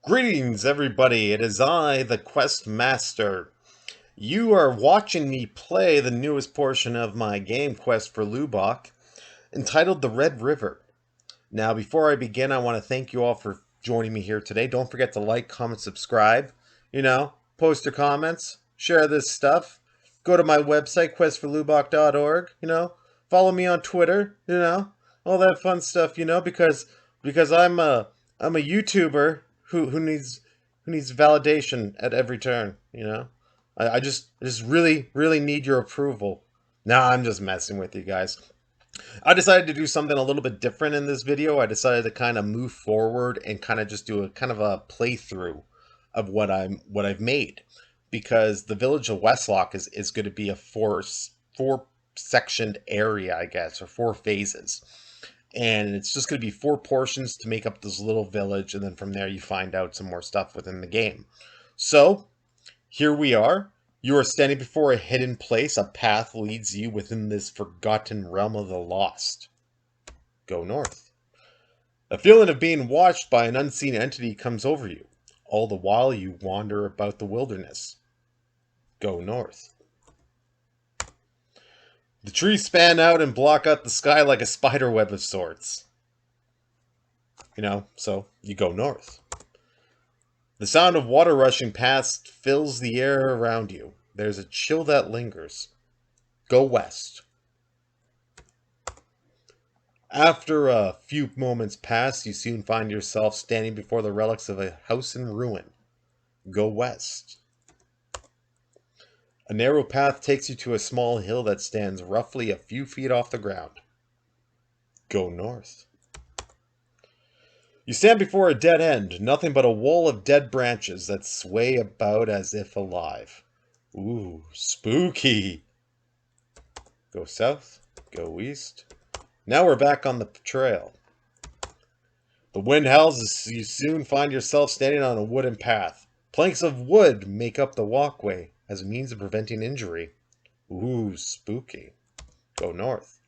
Greetings, everybody. It is I, the Quest Master. You are watching me play the newest portion of my game quest for Lubok, entitled The Red River. Now, before I begin, I want to thank you all for joining me here today. Don't forget to like, comment, subscribe. Post your comments, share this stuff. Go to my website, questforlubok.org. Follow me on Twitter. All that fun stuff. Because I'm a YouTuber who needs validation at every turn. I just really need your approval. Nah, I'm just messing with you guys. I decided to do something a little bit different in this video. I decided to kind of move forward and kind of just do a kind of a playthrough of what I've made, because the village of Westlock is going to be a four sectioned area, I guess, or four phases. And it's just going to be four portions to make up this little village, and then from there you find out some more stuff within the game. So, here we are. You are standing before a hidden place. A path leads you within this forgotten realm of the lost. Go north. A feeling of being watched by an unseen entity comes over you. All the while you wander about the wilderness. Go north. The trees span out and block out the sky like a spider web of sorts. So you go north. The sound of water rushing past fills the air around you. There's a chill that lingers. Go west. After a few moments pass, you soon find yourself standing before the relics of a house in ruin. Go west. A narrow path takes you to a small hill that stands roughly a few feet off the ground. Go north. You stand before a dead end, nothing but a wall of dead branches that sway about as if alive. Ooh, spooky. Go south, go east. Now we're back on the trail. The wind howls as you soon find yourself standing on a wooden path. Planks of wood make up the walkway as a means of preventing injury. Ooh, spooky. Go north.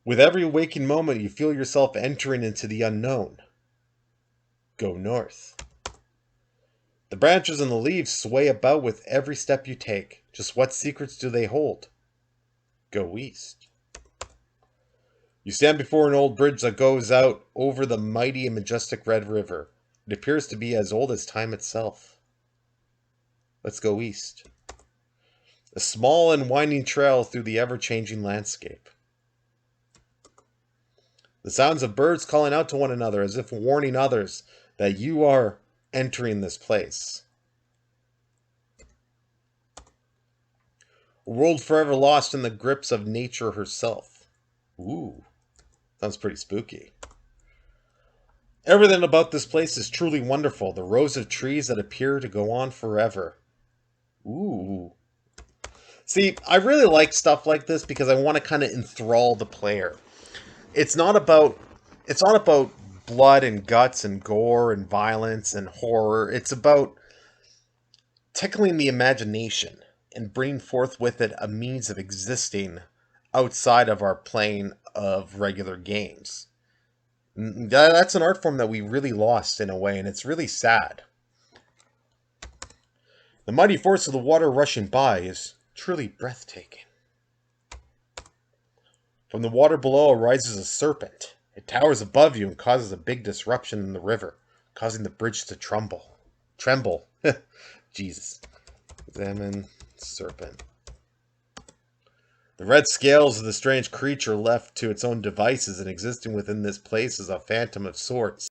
With every waking moment, you feel yourself entering into the unknown. Go north. The branches and the leaves sway about with every step you take. Just what secrets do they hold? Go east. You stand before an old bridge that goes out over the mighty and majestic Red River. It appears to be as old as time itself. Let's go east. A small and winding trail through the ever-changing landscape. The sounds of birds calling out to one another as if warning others that you are entering this place. A world forever lost in the grips of nature herself. Ooh, sounds pretty spooky. Everything about this place is truly wonderful. The rows of trees that appear to go on forever. Ooh. See, I really like stuff like this because I want to kind of enthrall the player. It's not about it's not about blood and guts and gore and violence and horror. It's about tickling the imagination and bringing forth with it a means of existing outside of our plane of regular games. That's an art form that we really lost in a way, and it's really sad. The mighty force of the water rushing by is truly breathtaking. From the water below arises a serpent. It towers above you and causes a big disruption in the river, causing the bridge to tremble. Tremble. Jesus. Examine serpent. The red scales of the strange creature, left to its own devices and existing within this place, is a phantom of sorts.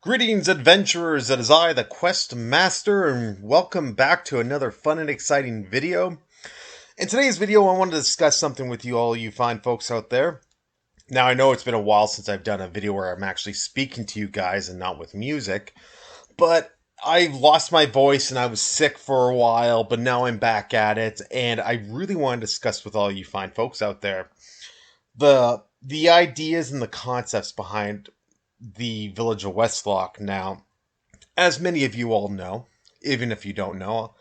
Greetings, adventurers! It is I, the Quest Master, and welcome back to another fun and exciting video. In today's video, I wanted to discuss something with you, all you fine folks out there. Now, I know it's been a while since I've done a video where I'm actually speaking to you guys and not with music, but I lost my voice and I was sick for a while, but now I'm back at it, and I really want to discuss with all you fine folks out there the ideas and the concepts behind the village of Westlock. Now, as many of you all know, even if you don't know,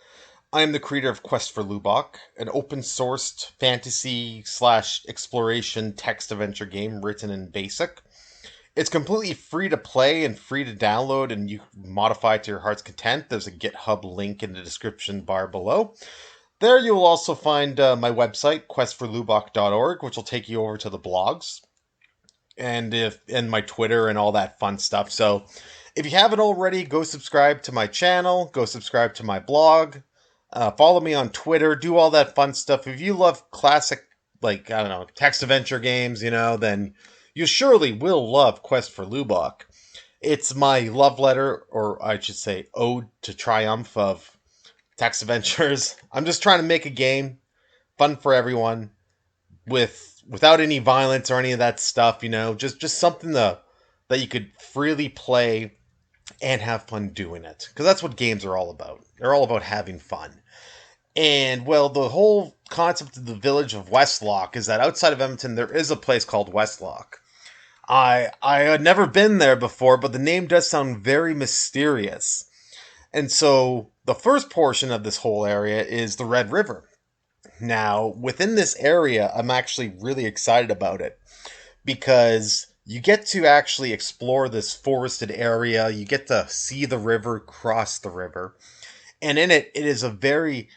I am the creator of Quest for Lubok, an open-sourced fantasy/exploration text adventure game written in BASIC. It's completely free to play and free to download, and you can modify it to your heart's content. There's a GitHub link in the description bar below. There you will also find my website, questforlubok.org, which will take you over to the blogs and my Twitter and all that fun stuff. So if you haven't already, go subscribe to my channel, go subscribe to my blog, follow me on Twitter, do all that fun stuff. If you love classic, like, I don't know, text adventure games, then you surely will love Quest for Lubok. It's my love letter, or I should say ode to triumph of text adventures. I'm just trying to make a game fun for everyone without any violence or any of that stuff, just something that you could freely play and have fun doing it. Because that's what games are all about. They're all about having fun. And, well, the whole concept of the village of Westlock is that outside of Edmonton, there is a place called Westlock. I had never been there before, but the name does sound very mysterious. And so the first portion of this whole area is the Red River. Now, within this area, I'm actually really excited about it because you get to actually explore this forested area. You get to see the river, cross the river. And in it is a very,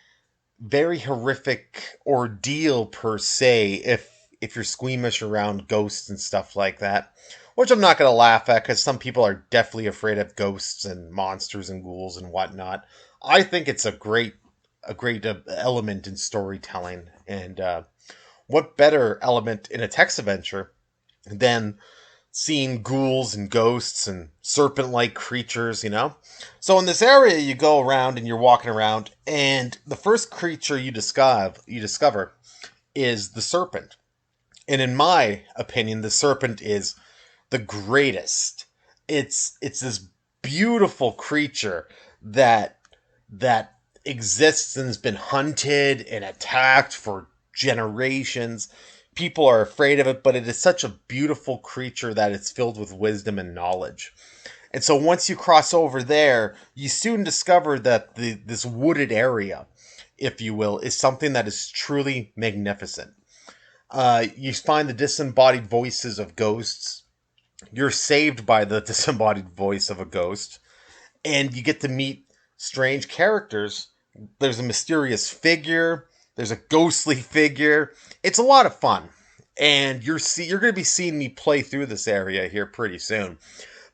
very horrific ordeal per se if you're squeamish around ghosts and stuff like that. Which I'm not going to laugh at because some people are definitely afraid of ghosts and monsters and ghouls and whatnot. I think it's a great element in storytelling, and what better element in a text adventure than seeing ghouls and ghosts and serpent-like creatures, So in this area, you go around and you're walking around, and the first creature you discover is the serpent. And in my opinion, the serpent is the greatest. It's this beautiful creature that exists and has been hunted and attacked for generations. People are afraid of it, but it is such a beautiful creature that it's filled with wisdom and knowledge. And so once you cross over there, you soon discover that this wooded area, if you will, is something that is truly magnificent. You find the disembodied voices of ghosts. You're saved by the disembodied voice of a ghost, and you get to meet strange characters. There's a mysterious figure. There's a ghostly figure. It's a lot of fun. And you're going to be seeing me play through this area here pretty soon.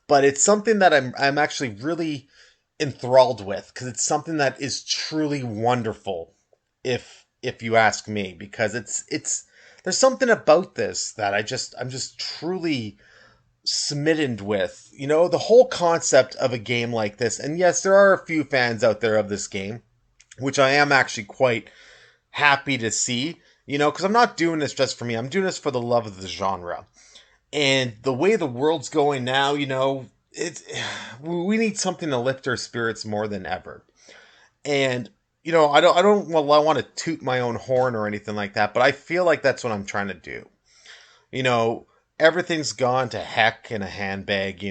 But it's something that I'm actually really enthralled with because it's something that is truly wonderful, if you ask me, because it's there's something about this that I'm just truly smitten with, the whole concept of a game like this. And yes, there are a few fans out there of this game, which I am actually quite happy to see, because I'm not doing this just for me. I'm doing this for the love of the genre. And the way the world's going now, we need something to lift our spirits more than ever. And I want to toot my own horn or anything like that, but I feel like that's what I'm trying to do. Everything's gone to heck in a handbag,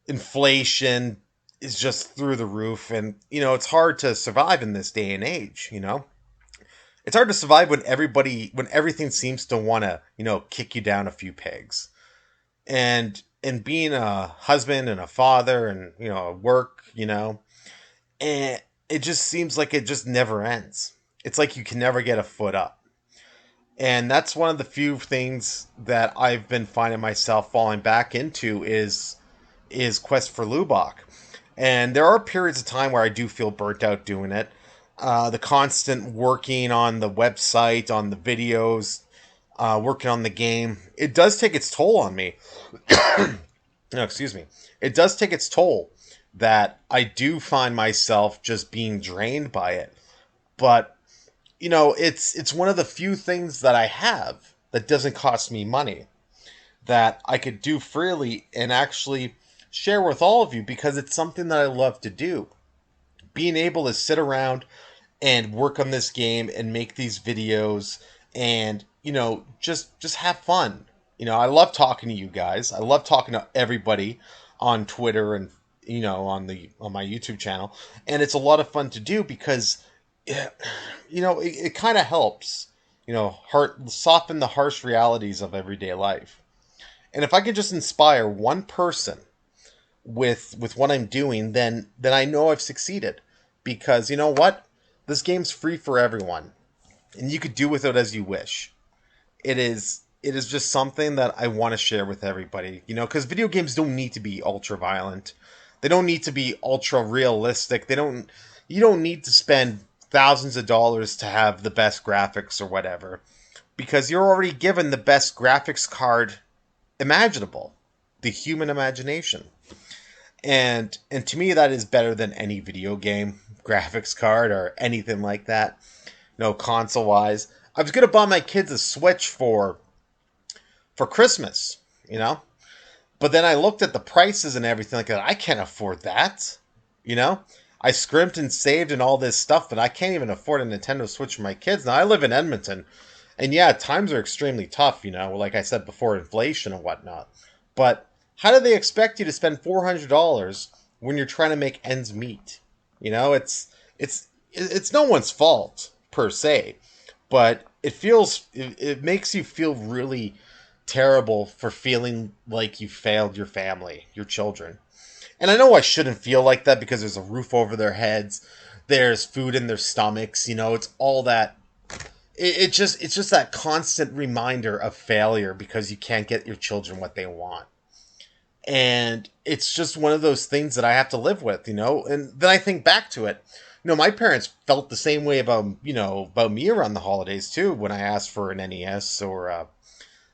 Inflation is just through the roof, and, it's hard to survive in this day and age, It's hard to survive when everything seems to want to, kick you down a few pegs. And being a husband and a father and, work, and it just seems like it just never ends. It's like you can never get a foot up. And that's one of the few things that I've been finding myself falling back into is Quest for Lubok. And there are periods of time where I do feel burnt out doing it. The constant working on the website, on the videos, working on the game, it does take its toll on me. no, excuse me, it does take its toll that I do find myself just being drained by it. But, it's one of the few things that I have that doesn't cost me money, that I could do freely and actually share with all of you because it's something that I love to do. Being able to sit around and work on this game and make these videos and just have fun. I love talking to you guys. I love talking to everybody on Twitter and on my YouTube channel, and it's a lot of fun to do because it kind of helps heart soften the harsh realities of everyday life. And if I could just inspire one person with what I'm doing, then I know I've succeeded. Because you know what? This game's free for everyone, and you could do with it as you wish. It is just something that I want to share with everybody. Because video games don't need to be ultra violent. They don't need to be ultra realistic. You don't need to spend thousands of dollars to have the best graphics or whatever, because you're already given the best graphics card imaginable, the human imagination. And to me, that is better than any video game graphics card or anything like that. No, console wise, I was gonna buy my kids a Switch for Christmas, but then I looked at the prices and everything like that. I can't afford that, you know. I scrimped and saved and all this stuff, but I can't even afford a Nintendo Switch for my kids. Now I live in Edmonton, and yeah, times are extremely tough, like I said before, inflation and whatnot. But how do they expect you to spend $400 when you're trying to make ends meet? It's no one's fault per se, but it makes you feel really terrible for feeling like you failed your family, your children. And I know I shouldn't feel like that because there's a roof over their heads, there's food in their stomachs, it's all that. It's just that constant reminder of failure because you can't get your children what they want. And it's just one of those things that I have to live with, and then I think back to it. My parents felt the same way about me around the holidays too, when I asked for an NES or a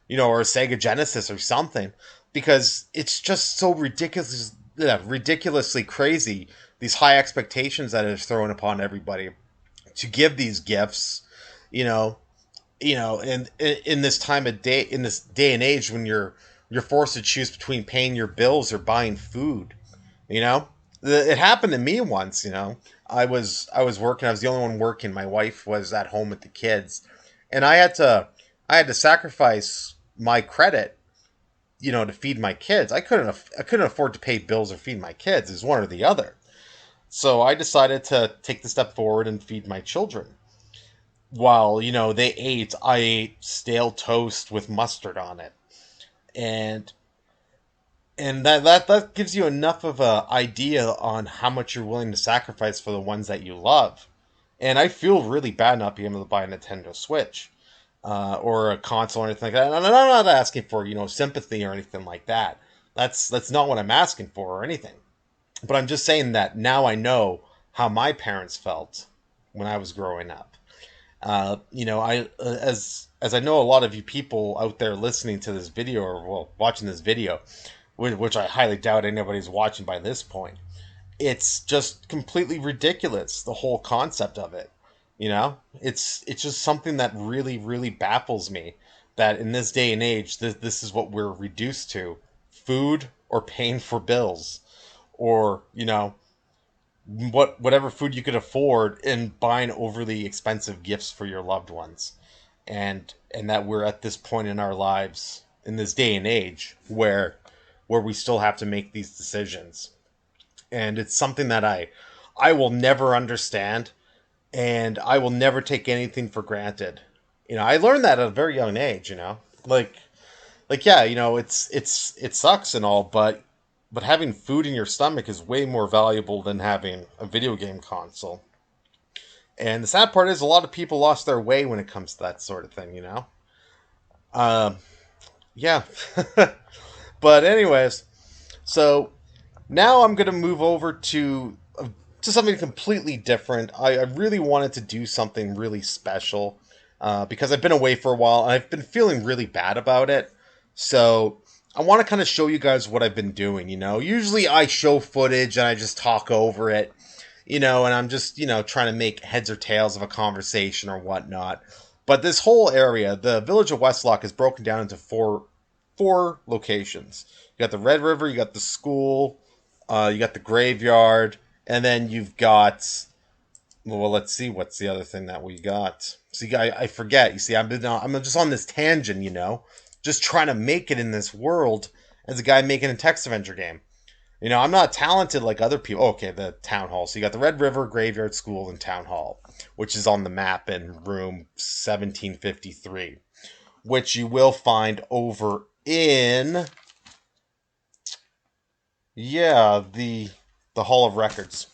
Sega Genesis or something, because it's just so ridiculously crazy, these high expectations that is thrown upon everybody to give these gifts, you know, and in this time of day, in this day and age, when you're forced to choose between paying your bills or buying food, you know, it happened to me once. I was working. I was the only one working. My wife was at home with the kids, and I had to sacrifice my credit, to feed my kids. I couldn't afford to pay bills or feed my kids. It's one or the other. So I decided to take the step forward and feed my children. While, they ate, I ate stale toast with mustard on it. And that gives you enough of a idea on how much you're willing to sacrifice for the ones that you love. And I feel really bad not being able to buy a Nintendo Switch or a console or anything like that. And I'm not asking for sympathy or anything like that. That's not what I'm asking for or anything. But I'm just saying that now I know how my parents felt when I was growing up. As I know a lot of you people out there listening to this video or well watching this video, which I highly doubt anybody's watching by this point. It's just completely ridiculous, the whole concept of it. It's just something that really really baffles me, that in this day and age this is what we're reduced to: food or paying for bills, or whatever food you could afford, and buying overly expensive gifts for your loved ones. And that we're at this point in our lives in this day and age where we still have to make these decisions. And it's something that I will never understand, and I will never take anything for granted. I learned that at a very young age, like yeah, it sucks and all, but having food in your stomach is way more valuable than having a video game console. And the sad part is a lot of people lost their way when it comes to that sort of thing. Um, yeah. But anyways, so now I'm gonna move over to something completely different. I really wanted to do something really special because I've been away for a while and I've been feeling really bad about it. So I want to kind of show you guys what I've been doing, you know. Usually I show footage and I just talk over it, you know, and I'm just, you know, trying to make heads or tails of a conversation or whatnot. But this whole area, the village of Westlock, is broken down into four locations. You got the Red River, you got the school, you got the graveyard, and then you've got, well, let's see, what's the other thing that we got? See, I forget. You see, I'm just on this tangent, you know, just trying to make it in this world as a guy making a text adventure game. You know, I'm not talented like other people. Okay, the town hall. So you got the Red River Graveyard School and Town Hall, which is on the map in room 1753, which you will find over in, yeah, the Hall of Records.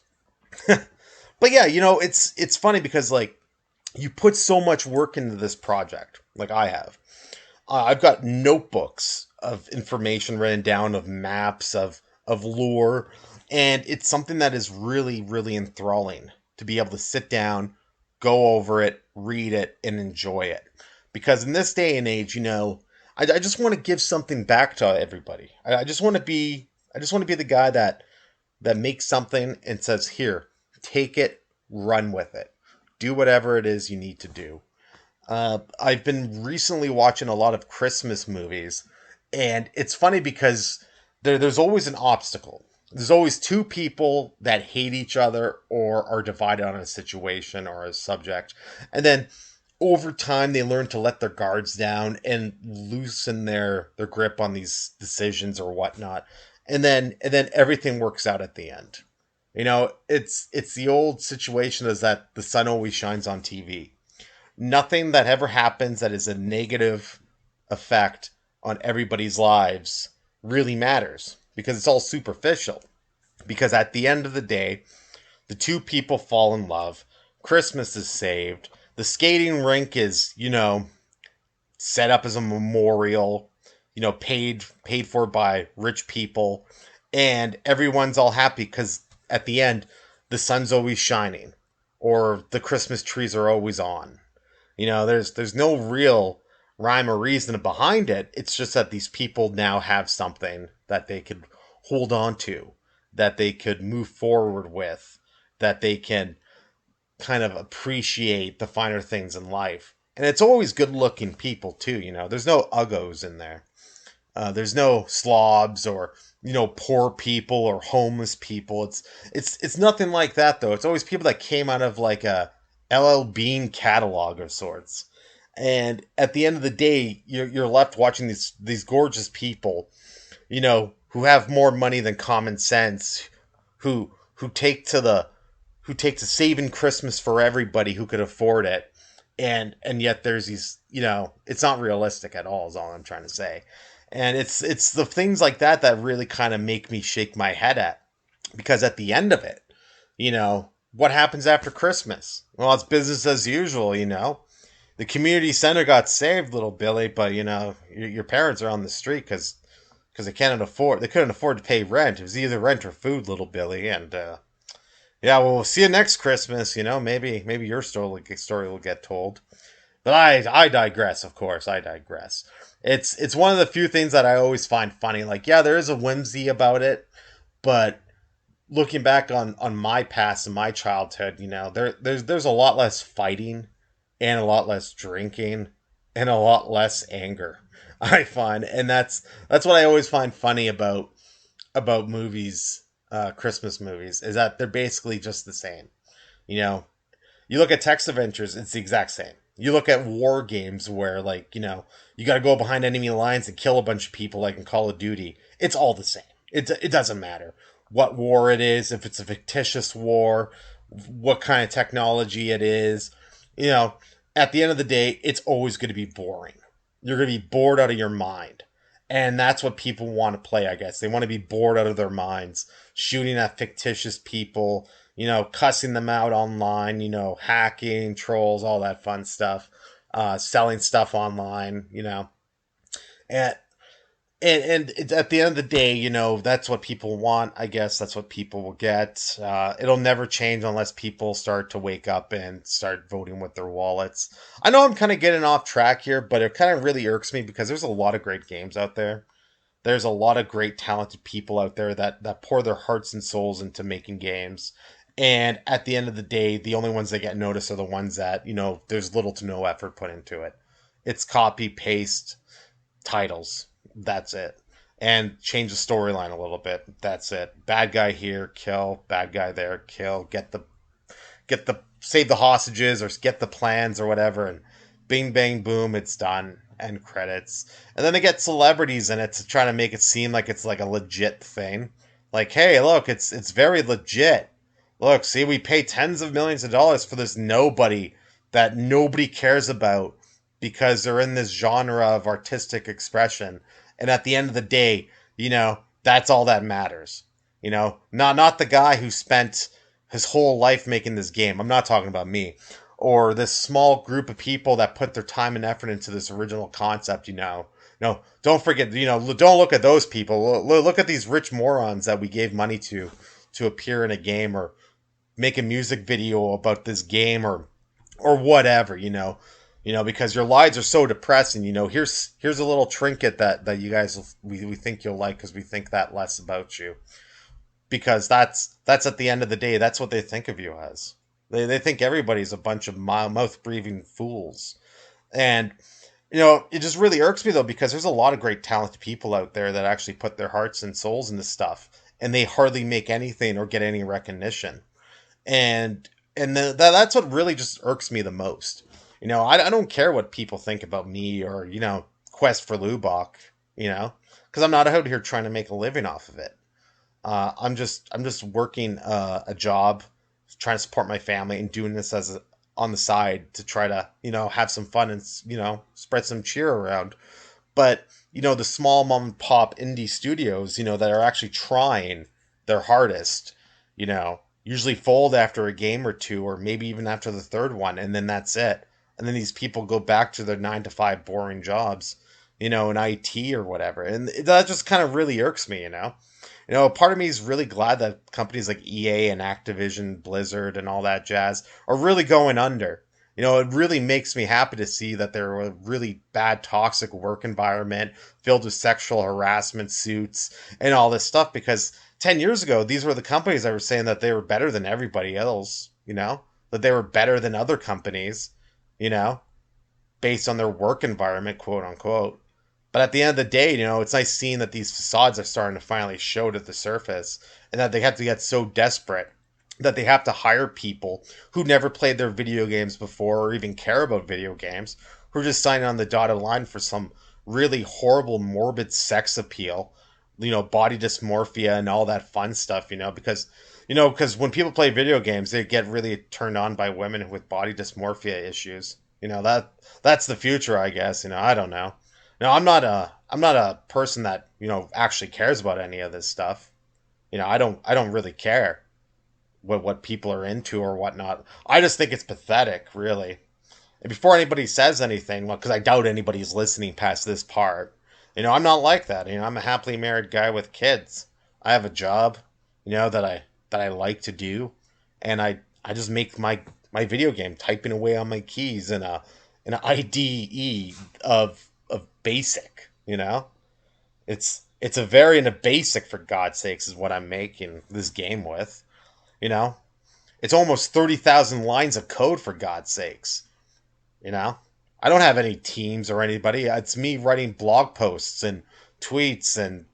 But yeah, you know, it's funny because like you put so much work into this project, like I have. I've got notebooks of information written down, of maps, of lore, and it's something that is really, really enthralling to be able to sit down, go over it, read it, and enjoy it. Because in this day and age, you know, I just want to give something back to everybody. I just want to be the guy that makes something and says, "Here, take it, run with it, do whatever it is you need to do." I've been recently watching a lot of Christmas movies, and it's funny because there's always an obstacle. There's always two people that hate each other or are divided on a situation or a subject. And then over time, they learn to let their guards down and loosen their grip on these decisions or whatnot. And then everything works out at the end. You know, it's the old situation is that the sun always shines on TV. Nothing that ever happens that is a negative effect on everybody's lives really matters because it's all superficial. Because at the end of the day, the two people fall in love, Christmas is saved, the skating rink is, you know, set up as a memorial, you know, paid for by rich people, and everyone's all happy because at the end, the sun's always shining, or the Christmas trees are always on. You know, there's no real rhyme or reason behind it. It's just that these people now have something that they could hold on to, that they could move forward with, that they can kind of appreciate the finer things in life. And it's always good looking people too, you know. There's no uggos in there. There's no slobs or, you know, poor people or homeless people. It's nothing like that though. It's always people that came out of like a LL Bean catalog of sorts. And at the end of the day, you're left watching these gorgeous people, you know, who have more money than common sense, who take to the who take to saving Christmas for everybody who could afford it. And yet there's these, you know, it's not realistic at all is all I'm trying to say. And it's the things like that that really kind of make me shake my head at, because at the end of it, you know, what happens after Christmas? Well, it's business as usual, you know. The community center got saved, little Billy, but you know, your parents are on the street because they couldn't afford to pay rent. It was either rent or food, little Billy, and yeah, well, we'll see you next Christmas. You know, maybe your story will get told. But I digress. Of course, I digress. It's one of the few things that I always find funny. Like, yeah, there is a whimsy about it, but looking back on my past and my childhood, you know, there's a lot less fighting and a lot less drinking and a lot less anger. I find, and that's what I always find funny about movies, Christmas movies, is that they're basically just the same. You know, you look at text adventures, it's the exact same. You look at war games where, like, you know, you got to go behind enemy lines and kill a bunch of people, like in Call of Duty. It's all the same. It doesn't matter what war it is, if it's a fictitious war, what kind of technology it is. You know, at the end of the day, it's always going to be boring. You're going to be bored out of your mind. And that's what people want to play, I guess. They want to be bored out of their minds, shooting at fictitious people, you know, cussing them out online, you know, hacking, trolls, all that fun stuff, selling stuff online, you know. And at the end of the day, you know, that's what people want. I guess that's what people will get. It'll never change unless people start to wake up and start voting with their wallets. I know I'm kind of getting off track here, but it kind of really irks me because there's a lot of great games out there there's a lot of great talented people out there that pour their hearts and souls into making games. And at the end of the day, the only ones that get noticed are the ones that, there's little to no effort put into it. It's copy paste titles. That's it. And change the storyline a little bit. That's it. Bad guy here, kill. Bad guy there, kill. Get the save the hostages or get the plans or whatever, and bing bang boom, it's done. End credits. And then they get celebrities in it to try to make it seem like it's like a legit thing. Like, hey, look, it's very legit. Look, see, we pay tens of millions of dollars for this nobody that nobody cares about because they're in this genre of artistic expression. And at the end of the day, that's all that matters. Not the guy who spent his whole life making this game. I'm not talking about me. Or this small group of people that put their time and effort into this original concept. No, don't forget, don't look at those people. Look at these rich morons that we gave money to appear in a game or make a music video about this game or whatever, because your lives are so depressing. Here's a little trinket that you guys we think you'll like because we think that less about you, because that's at the end of the day, that's what they think of you as. They think everybody's a bunch of mouth breathing fools. And it just really irks me though, because there's a lot of great talented people out there that actually put their hearts and souls into stuff, and they hardly make anything or get any recognition. And that's what really just irks me the most. I don't care what people think about me or Quest for Lubok, because I'm not out here trying to make a living off of it. I'm just working a job, trying to support my family, and doing this on the side to try to have some fun and spread some cheer around. But the small mom and pop indie studios, that are actually trying their hardest, usually fold after a game or two, or maybe even after the third one, and then that's it. And then these people go back to their 9 to 5 boring jobs, in IT or whatever, and that just kind of really irks me. Part of me is really glad that companies like EA and Activision, Blizzard, and all that jazz are really going under. It really makes me happy to see that they're a really bad, toxic work environment filled with sexual harassment suits and all this stuff. Because 10 years ago, these were the companies that were saying that they were better than everybody else, that they were better than other companies, you know, based on their work environment, quote unquote. But at the end of the day, it's nice seeing that these facades are starting to finally show to the surface, and that they have to get so desperate that they have to hire people who never played their video games before or even care about video games, who are just signing on the dotted line for some really horrible, morbid sex appeal, body dysmorphia and all that fun stuff, because when people play video games, they get really turned on by women with body dysmorphia issues. That's the future, I guess. I don't know. No, I'm not a person that actually cares about any of this stuff. I don't really care what people are into or whatnot. I just think it's pathetic, really. And before anybody says anything, well, because I doubt anybody's listening past this part, I'm not like that. I'm a happily married guy with kids. I have a job, that I like to do, and I just make my video game typing away on my keys in an IDE of basic. It's a variant of basic, for God's sakes, is what I'm making this game with. You know, it's almost 30,000 lines of code, for God's sakes. You know, I don't have any teams or anybody. It's me writing blog posts and tweets and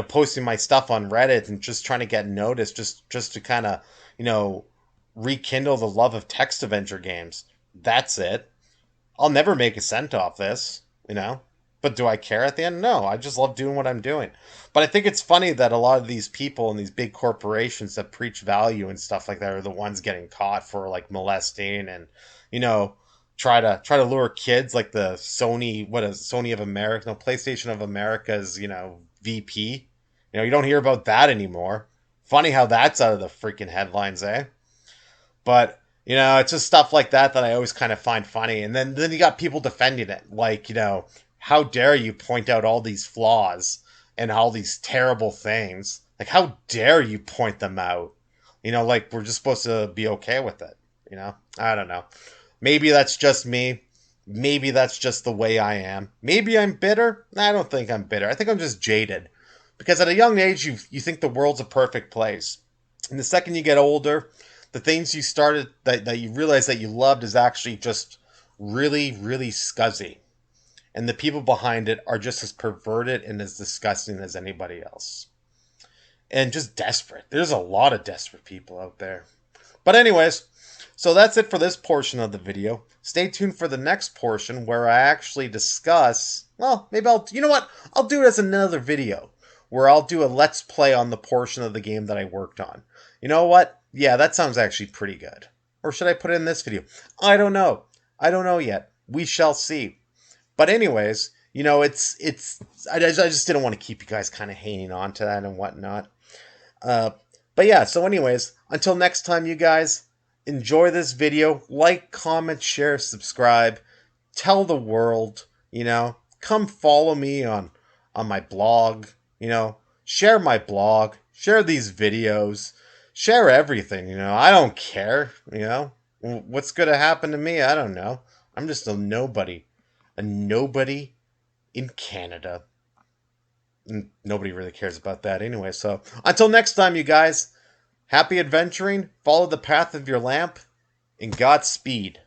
posting my stuff on Reddit and just trying to get noticed, just to kind of you know rekindle the love of text adventure games. That's it. I'll never make a cent off this. But do I care at the end? No, I just love doing what I'm doing. But I think it's funny that a lot of these people and these big corporations that preach value and stuff like that are the ones getting caught for like molesting and you know try to lure kids, like the Sony, what is Sony of America, no, PlayStation of America's VP. You don't hear about that anymore. Funny how that's out of the freaking headlines, eh? But it's just stuff like that I always kind of find funny. And then you got people defending it, like how dare you point out all these flaws and all these terrible things? Like, how dare you point them out? Like we're just supposed to be okay with it. I don't know. Maybe that's just me. Maybe that's just the way I am. Maybe I'm bitter. I don't think I'm bitter. I think I'm just jaded. Because at a young age, you think the world's a perfect place. And the second you get older, the things you started that you realize that you loved is actually just really, really scuzzy. And the people behind it are just as perverted and as disgusting as anybody else. And just desperate. There's a lot of desperate people out there. But anyways, so that's it for this portion of the video. Stay tuned for the next portion where I actually discuss, well, maybe you know what? I'll do it as another video where I'll do a let's play on the portion of the game that I worked on. You know what? Yeah, that sounds actually pretty good. Or should I put it in this video? I don't know. I don't know yet. We shall see. But anyways, you know, I just didn't want to keep you guys kind of hanging on to that and whatnot. But yeah, so anyways, until next time, you guys, enjoy this video. Like, comment, share, subscribe. Tell the world, you know. Come follow me on my blog, you know. Share my blog. Share these videos. Share everything, you know. I don't care, you know. What's going to happen to me? I don't know. I'm just a nobody. A nobody in Canada. And nobody really cares about that anyway. So until next time, you guys, happy adventuring, follow the path of your lamp, and Godspeed.